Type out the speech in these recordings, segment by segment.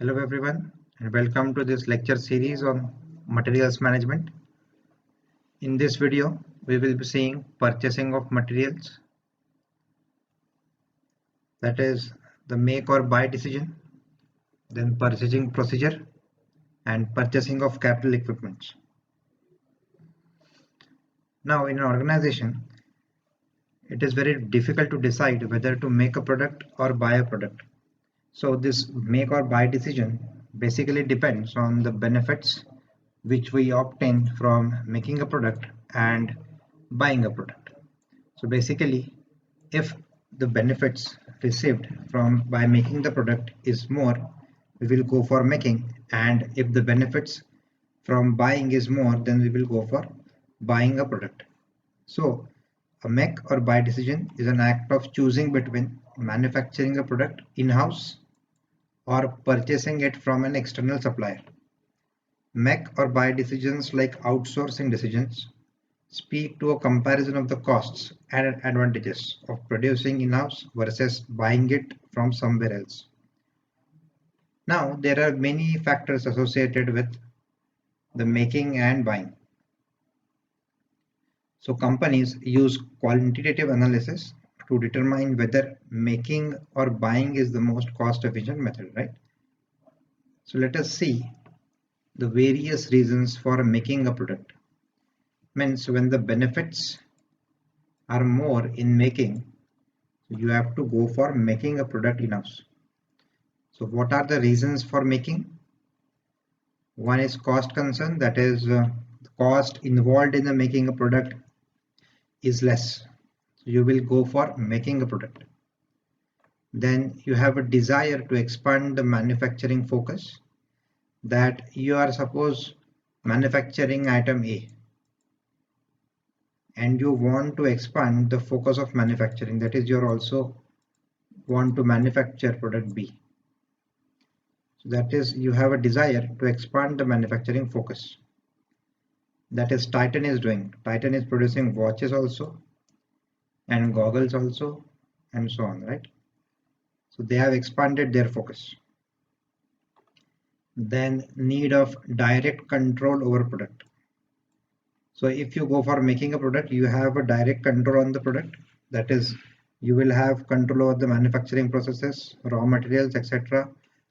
Hello everyone and welcome to this lecture series on materials management. In this video, we will be seeing purchasing of materials, that is the make or buy decision, then purchasing procedure and purchasing of capital equipment. Now in an organization, it is very difficult to decide whether to make a product or buy a product. So this make or buy decision basically depends on the benefits which we obtain from making a product and buying a product. So basically, if the benefits received from by making the product is more, we will go for making, and if the benefits from buying is more, then we will go for buying a product. So a make or buy decision is an act of choosing between manufacturing a product in-house or purchasing it from an external supplier. Make or buy decisions, like outsourcing decisions, speak to a comparison of the costs and advantages of producing in-house versus buying it from somewhere else. Now, there are many factors associated with the making and buying. So companies use quantitative analysis to determine whether making or buying is the most cost-efficient method, right? So let us see the various reasons for making a product. Means when the benefits are more in making, you have to go for making a product in-house. So what are the reasons for making? One is cost concern, that is the cost involved in the making a product is less. So you will go for making a product. Then you have a desire to expand the manufacturing focus, that you are suppose manufacturing item A and you want to expand the focus of manufacturing, that is you also want to manufacture product B. So that is you have a desire to expand the manufacturing focus. That is Titan is doing. Titan is producing watches also and goggles also and so on, right? So they have expanded their focus. Then need of direct control over product. So if you go for making a product, you have a direct control on the product. That is, you will have control over the manufacturing processes, raw materials, etc.,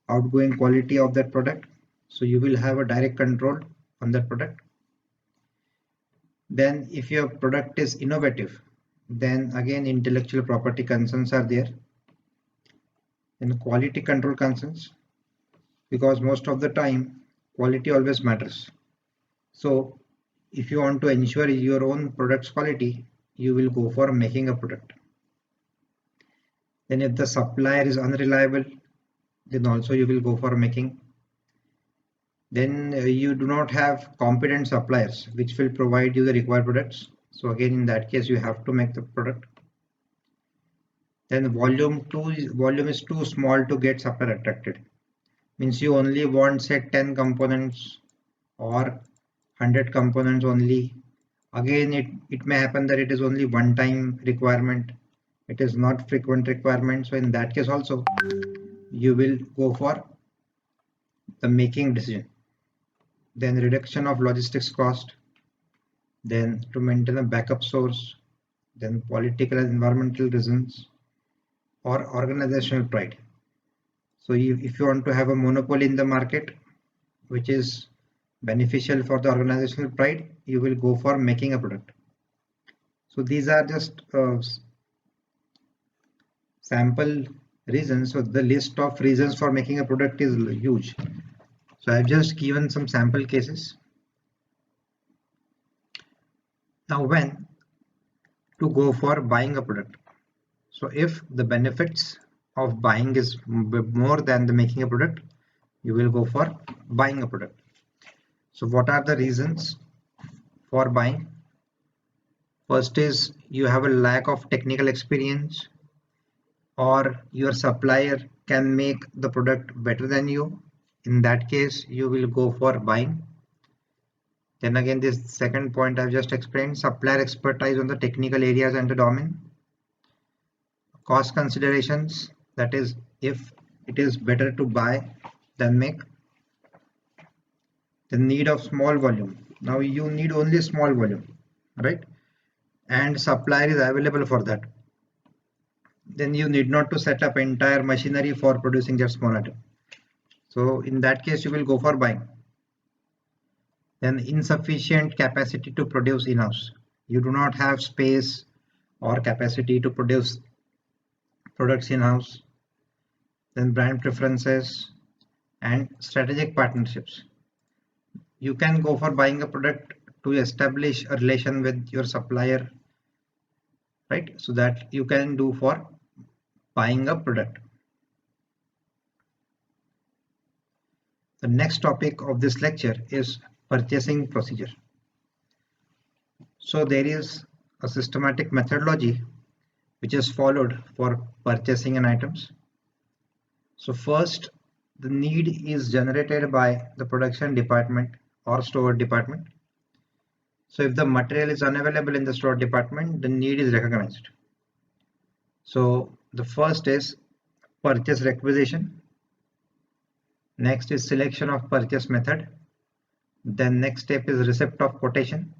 outgoing quality of that product. So you will have a direct control on that product. Then if your product is innovative, then again intellectual property concerns are there. Then quality control concerns, because most of the time quality always matters. So if you want to ensure your own product's quality, you will go for making a product. Then if the supplier is unreliable, then also you will go for making. Then you do not have competent suppliers which will provide you the required products. So again, in that case, you have to make the product. Then volume is too small to get supplier attracted. Means you only want, say, 10 components or 100 components only. Again, it may happen that it is only one time requirement. It is not frequent requirement. So in that case also, you will go for the making decision. Then reduction of logistics cost, then to maintain a backup source, then political and environmental reasons, or organizational pride. So if you want to have a monopoly in the market, which is beneficial for the organizational pride, you will go for making a product. So these are just sample reasons. So the list of reasons for making a product is huge. So I've just given some sample cases. Now when to go for buying a product. So if the benefits of buying is more than the making a product, you will go for buying a product. So what are the reasons for buying? First is you have a lack of technical experience, or your supplier can make the product better than you. In that case, you will go for buying. Then again, this second point I've just explained, supplier expertise on the technical areas and the domain. Cost considerations, that is, if it is better to buy then make. The need of small volume. Now you need only small volume, right? And supplier is available for that. Then you need not to set up entire machinery for producing that small item. So in that case, you will go for buying. Then insufficient capacity to produce in-house. You do not have space or capacity to produce products in-house. Then brand preferences and strategic partnerships. You can go for buying a product to establish a relation with your supplier, right? So that you can do for buying a product. The next topic of this lecture is purchasing procedure. So there is a systematic methodology which is followed for purchasing an items. So first, the need is generated by the production department or store department. So if the material is unavailable in the store department, the need is recognized. So the first is purchase requisition. Next is selection of purchase method. Then next step is receipt of quotation.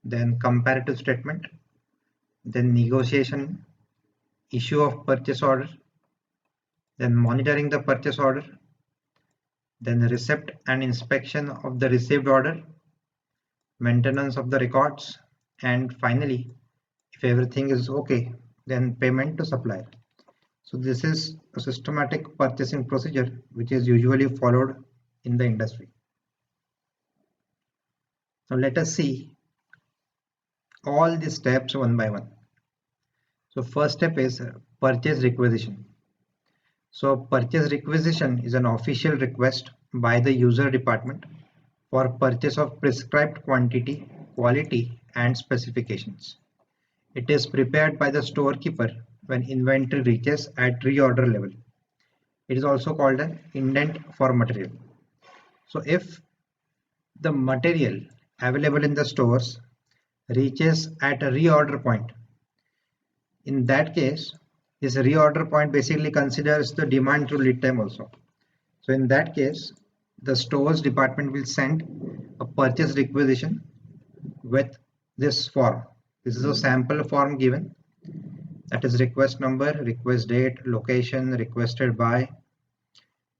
Then comparative statement. Then negotiation, issue of purchase order. Then monitoring the purchase order. Then receipt and inspection of the received order. Maintenance of the records. And finally, if everything is okay, then payment to supplier. So this is a systematic purchasing procedure which is usually followed in the industry. Now let us see all these steps one by one. So first step is purchase requisition. So purchase requisition is an official request by the user department for purchase of prescribed quantity, quality and specifications. It is prepared by the storekeeper when inventory reaches at reorder level. It is also called an indent for material. So if the material available in the stores reaches at a reorder point, in that case, this reorder point basically considers the demand through lead time also. So in that case, the stores department will send a purchase requisition with this form. This is a sample form given, that is request number, request date, location, requested by,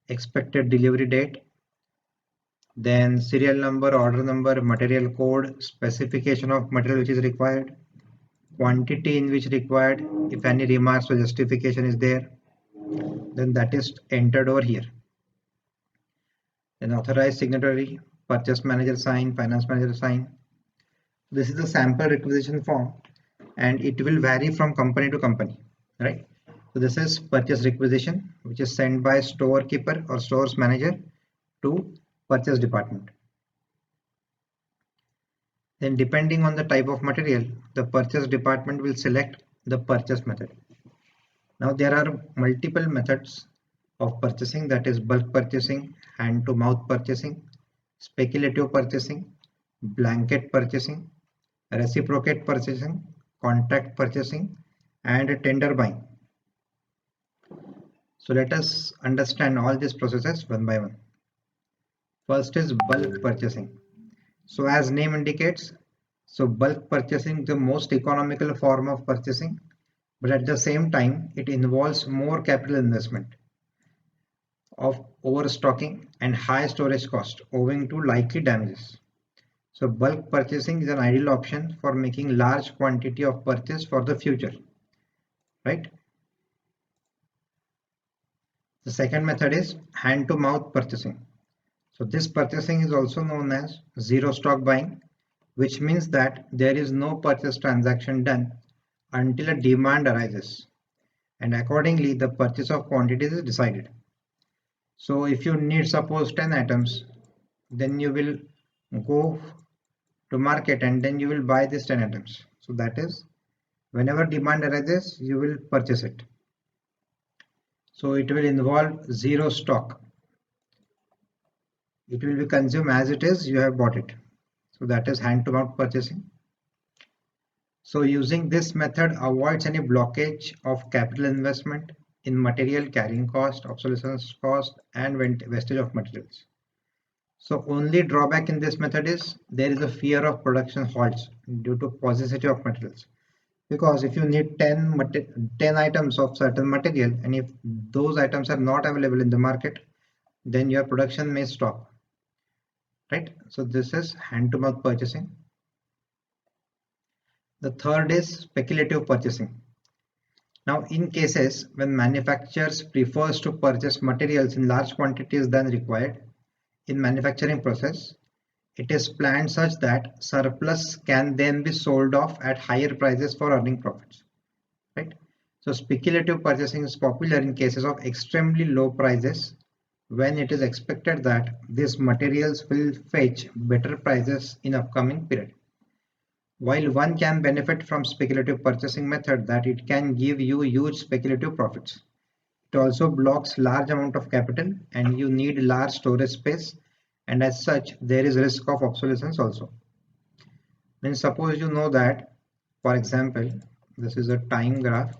expected delivery date, then serial number, order number, material code, specification of material which is required, quantity in which required, if any remarks or justification is there, then that is entered over here. Then authorized signatory, purchase manager sign, finance manager sign. This is the sample requisition form and it will vary from company to company, right? So this is purchase requisition which is sent by storekeeper or stores manager to purchase department. Then depending on the type of material, the purchase department will select the purchase method. Now there are multiple methods of purchasing, that is bulk purchasing, hand to mouth purchasing, speculative purchasing, blanket purchasing, reciprocate purchasing, contract purchasing and tender buying. So let us understand all these processes one by one. First is bulk purchasing. So as name indicates, so bulk purchasing is the most economical form of purchasing, but at the same time it involves more capital investment of overstocking and high storage cost owing to likely damages. So bulk purchasing is an ideal option for making large quantity of purchase for the future, right? The second method is hand to mouth purchasing. So this purchasing is also known as zero stock buying, which means that there is no purchase transaction done until a demand arises and accordingly the purchase of quantities is decided. So if you need suppose 10 items, then you will go to market and then you will buy these 10 items. So that is whenever demand arises, you will purchase it. So it will involve zero stock. It will be consumed as it is, you have bought it. So that is hand to mouth purchasing. So using this method avoids any blockage of capital investment in material carrying cost, obsolescence cost, and wastage of materials. So only drawback in this method is there is a fear of production halts due to paucity of materials. Because if you need 10 items of certain material, and if those items are not available in the market, then your production may stop, right? So this is hand-to-mouth purchasing. The third is speculative purchasing. Now, in cases when manufacturers prefers to purchase materials in large quantities than required in manufacturing process, it is planned such that surplus can then be sold off at higher prices for earning profits, right? So speculative purchasing is popular in cases of extremely low prices when it is expected that these materials will fetch better prices in upcoming period. While one can benefit from speculative purchasing method that it can give you huge speculative profits, it also blocks large amount of capital and you need large storage space, and as such there is risk of obsolescence also. Then suppose you know that, for example, this is a time graph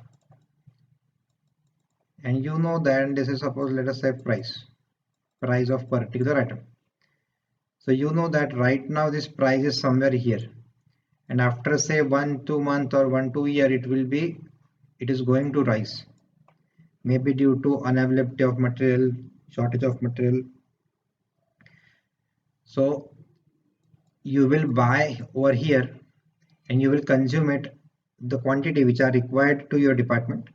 and you know that this is, suppose, let us say price of particular item. So you know that right now this price is somewhere here, and after say 1-2 month or 1-2 year it is going to rise, maybe due to unavailability of material, shortage of material. So you will buy over here and you will consume it the quantity which are required to your department,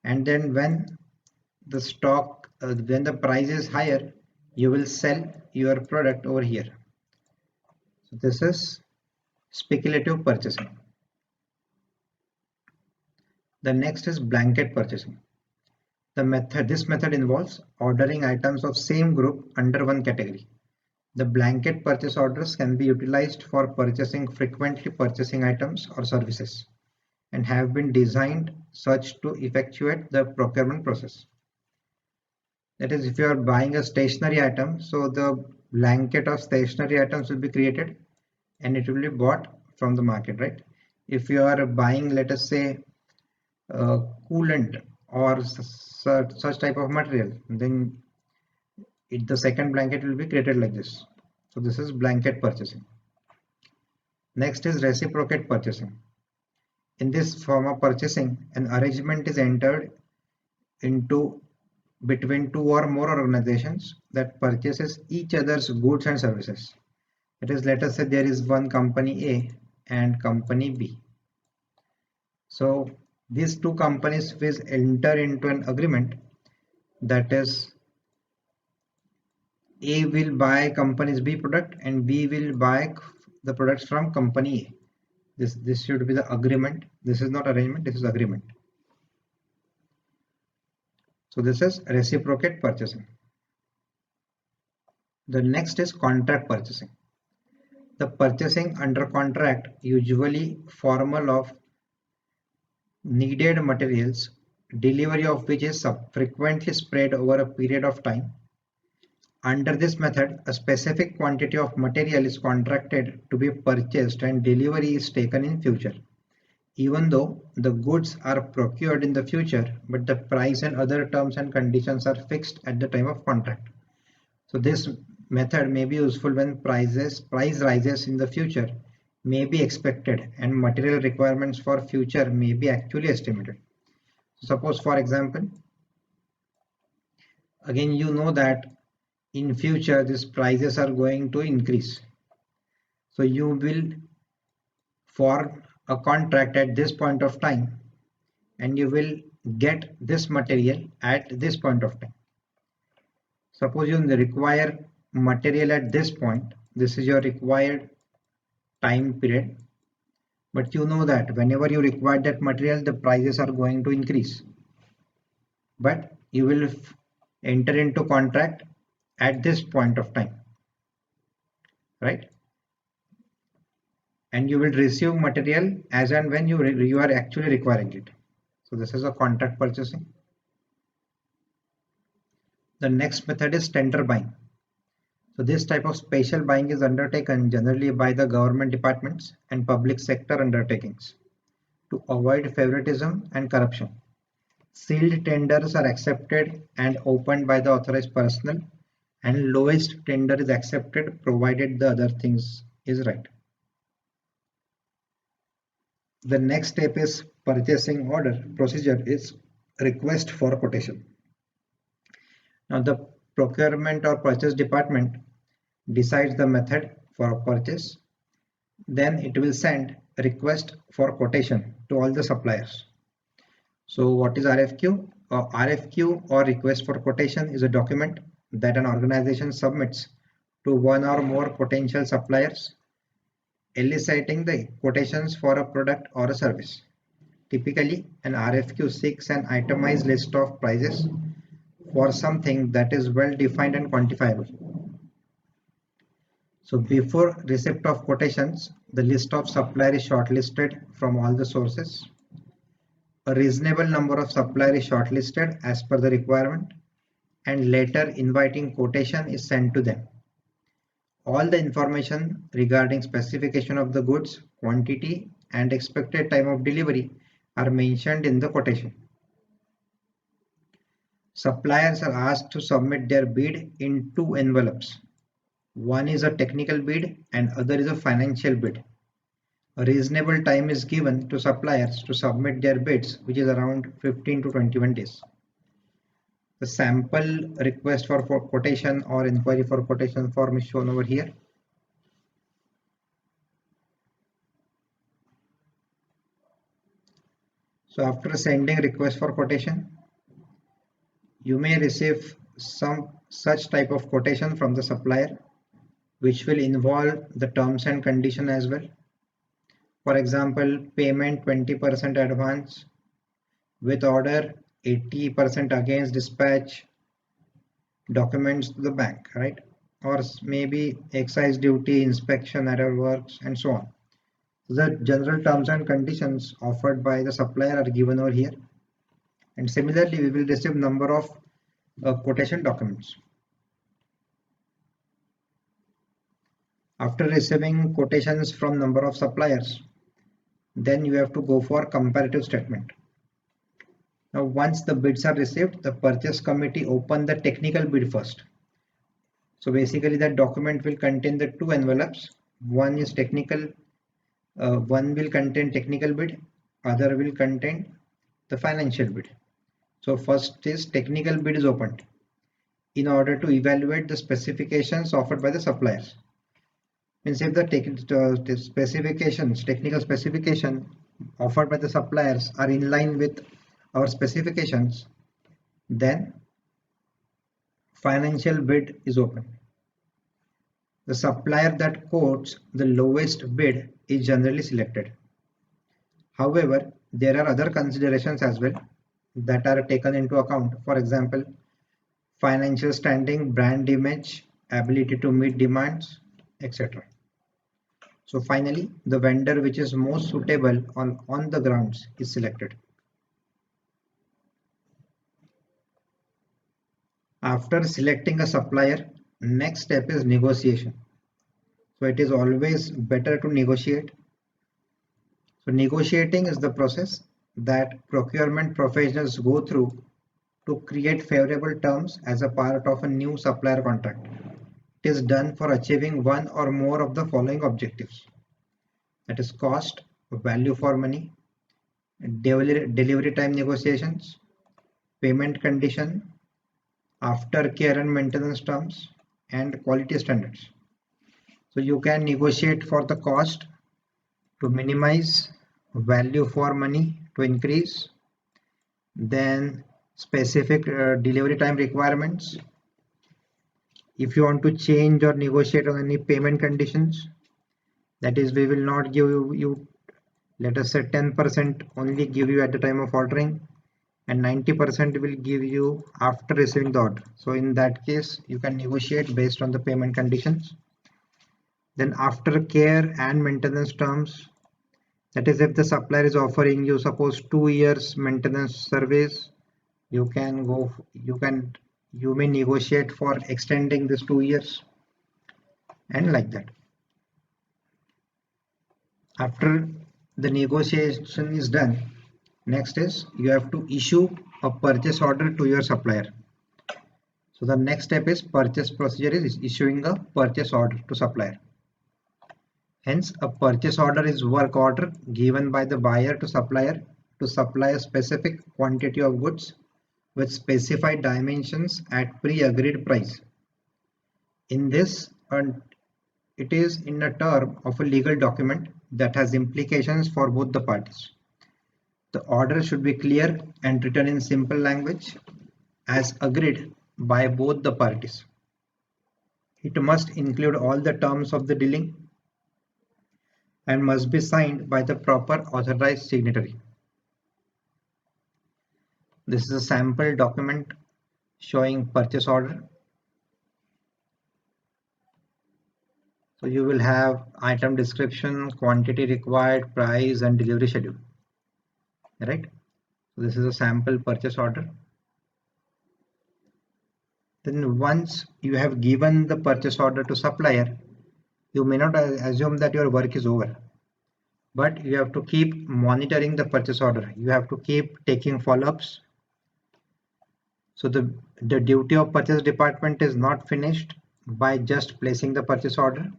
and then when the stock when the price is higher, you will sell your product over here. So this is speculative purchasing. The next is blanket purchasing. This method involves ordering items of same group under one category. The blanket purchase orders can be utilized for purchasing frequently purchasing items or services and have been designed such to effectuate the procurement process. That is, if you are buying a stationary item, so the blanket of stationary items will be created and it will be bought from the market, right? If you are buying, let us say, coolant or such type of material, then the second blanket will be created like this. So this is blanket purchasing. Next is reciprocate purchasing. In this form of purchasing, an arrangement is entered into between two or more organizations that purchases each other's goods and services. It is, let us say there is one company A and company B. So these two companies will enter into an agreement, that is, A will buy company's B product and B will buy the products from company A. This should be the agreement. This is not arrangement, this is agreement. So this is reciprocate purchasing. The next is contract purchasing. The purchasing under contract, usually formal, of needed materials, delivery of which is frequently spread over a period of time. Under this method, a specific quantity of material is contracted to be purchased and delivery is taken in future. Even though the goods are procured in the future, but the price and other terms and conditions are fixed at the time of contract. So this method may be useful when price rises in the future may be expected and material requirements for future may be actually estimated. Suppose, for example, again you know that in future these prices are going to increase. So you will form a contract at this point of time and you will get this material at this point of time. Suppose you require material at this point, this is your required time period, but you know that whenever you require that material, the prices are going to increase. But you will enter into contract at this point of time, right? And you will receive material as and when you are actually requiring it. So this is a contract purchasing. The next method is tender buying. So this type of special buying is undertaken generally by the government departments and public sector undertakings to avoid favoritism and corruption. Sealed tenders are accepted and opened by the authorized personnel, and lowest tender is accepted provided the other things is right. The next step is purchasing order. Procedure is request for quotation. Now the procurement or purchase department decides the method for purchase. Then it will send a request for quotation to all the suppliers. So what is RFQ? RFQ or request for quotation is a document that an organization submits to one or more potential suppliers, eliciting the quotations for a product or a service. Typically, an RFQ seeks an itemized list of prices for something that is well defined and quantifiable. So before receipt of quotations, the list of suppliers is shortlisted from all the sources. A reasonable number of suppliers is shortlisted as per the requirement, and later inviting quotation is sent to them. All the information regarding specification of the goods, quantity, and expected time of delivery are mentioned in the quotation. Suppliers are asked to submit their bid in two envelopes. One is a technical bid and other is a financial bid. A reasonable time is given to suppliers to submit their bids, which is around 15 to 21 days. The sample request for quotation or inquiry for quotation form is shown over here. So after sending request for quotation, you may receive some such type of quotation from the supplier, which will involve the terms and condition as well. For example, payment 20% advance with order 80% against dispatch documents to the bank, right? Or maybe excise duty, inspection, error works, and so on. The general terms and conditions offered by the supplier are given over here. And similarly, we will receive number of quotation documents. After receiving quotations from number of suppliers, then you have to go for comparative statement. Now, once the bids are received, the purchase committee open the technical bid first. So basically, that document will contain the two envelopes. One is technical, one will contain technical bid, other will contain the financial bid. So first is technical bid is opened in order to evaluate the specifications offered by the suppliers. Means if the technical specification offered by the suppliers are in line with our specifications, then financial bid is open. The supplier that quotes the lowest bid is generally selected. However, there are other considerations as well that are taken into account. For example, financial standing, brand image, ability to meet demands, etc. So finally, the vendor which is most suitable on the grounds is selected. After selecting a supplier, next step is negotiation. So it is always better to negotiate. So negotiating is the process that procurement professionals go through to create favorable terms as a part of a new supplier contract. It is done for achieving one or more of the following objectives. That is cost, value for money, delivery time negotiations, payment condition, aftercare and maintenance terms, and quality standards. So you can negotiate for the cost to minimize, value for money to increase, then specific delivery time requirements. If you want to change or negotiate on any payment conditions, that is, we will not give you, let us say 10% only give you at the time of ordering, and 90% will give you after receiving the order. So in that case, you can negotiate based on the payment conditions. Then after care and maintenance terms, that is, if the supplier is offering you suppose 2 years maintenance service, you may negotiate for extending this 2 years and like that. After the negotiation is done, next is you have to issue a purchase order to your supplier. So the next step is purchase procedure is issuing a purchase order to supplier. Hence, a purchase order is work order given by the buyer to supplier to supply a specific quantity of goods with specified dimensions at pre-agreed price. In this, it is in a term of a legal document that has implications for both the parties. The order should be clear and written in simple language as agreed by both the parties. It must include all the terms of the dealing and must be signed by the proper authorized signatory. This is a sample document showing purchase order. So you will have item description, quantity required, price, and delivery schedule. Right? So this is a sample purchase order. Then once you have given the purchase order to supplier, you may not assume that your work is over, but you have to keep monitoring the purchase order. You have to keep taking follow-ups. So the duty of purchase department is not finished by just placing the purchase order.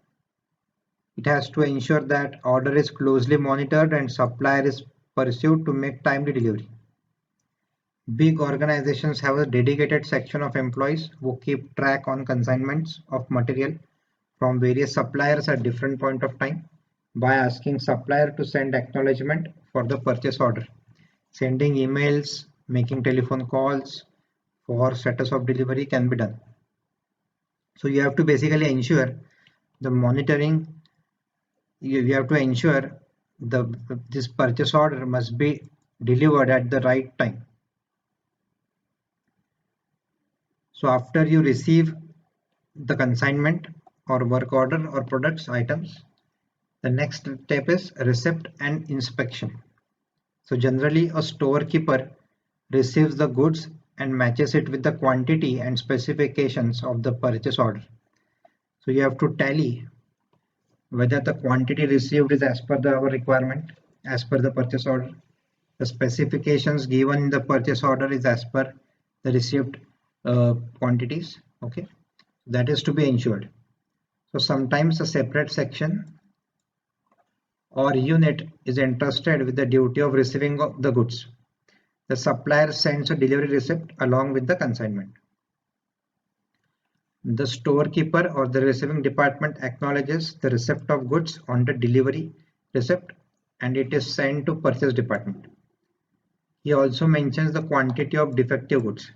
It has to ensure that order is closely monitored and supplier is pursued to make timely delivery. Big organizations have a dedicated section of employees who keep track on consignments of material from various suppliers at different point of time by asking supplier to send acknowledgement for the purchase order, sending emails, making telephone calls for status of delivery can be done. So you have to basically ensure the monitoring. You have to ensure this purchase order must be delivered at the right time. So after you receive the consignment or work order or products items, the next step is receipt and inspection. So generally a storekeeper receives the goods and matches it with the quantity and specifications of the purchase order. So you have to tally whether the quantity received is as per our requirement, as per the purchase order. The specifications given in the purchase order is as per the received quantities. Okay, that is to be ensured. So sometimes a separate section or unit is entrusted with the duty of receiving the goods. The supplier sends a delivery receipt along with the consignment. The storekeeper or the receiving department acknowledges the receipt of goods on the delivery receipt and it is sent to purchase department. He also mentions the quantity of defective goods.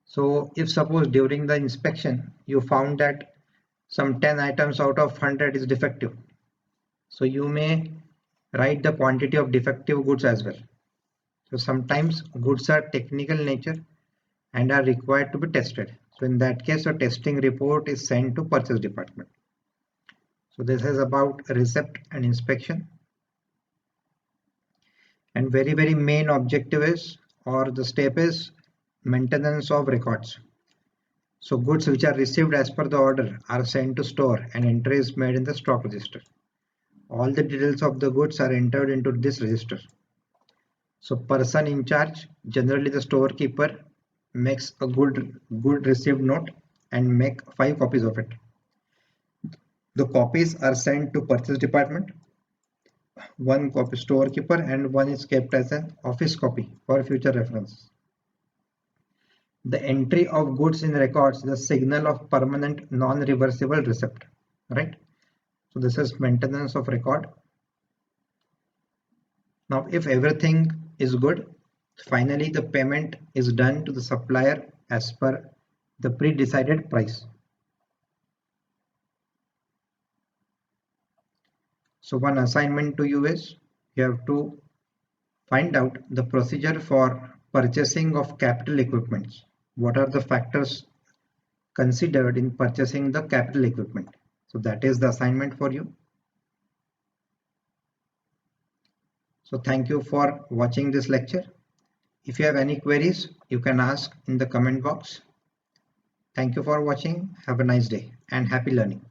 So if suppose during the inspection you found that some 10 items out of 100 is defective, so you may write the quantity of defective goods as well. So sometimes goods are technical nature and are required to be tested. So in that case, a testing report is sent to purchase department. So this is about receipt and inspection. And very main objective is, or the step is, maintenance of records. So goods which are received as per the order are sent to store and entry is made in the stock register. All the details of the goods are entered into this register. So person in charge, generally the storekeeper, makes a good received note and make 5 copies of it. The copies are sent to purchase department. 1 copy storekeeper and 1 is kept as an office copy for future reference. The entry of goods in records is a signal of permanent non-reversible receipt, right? So this is maintenance of record. Now if everything is good, finally the payment is done to the supplier as per the pre-decided price. So one assignment to you is you have to find out the procedure for purchasing of capital equipments. What are the factors considered in purchasing the capital equipment? So that is the assignment for you. So thank you for watching this lecture. If you have any queries, you can ask in the comment box. Thank you for watching. Have a nice day and happy learning.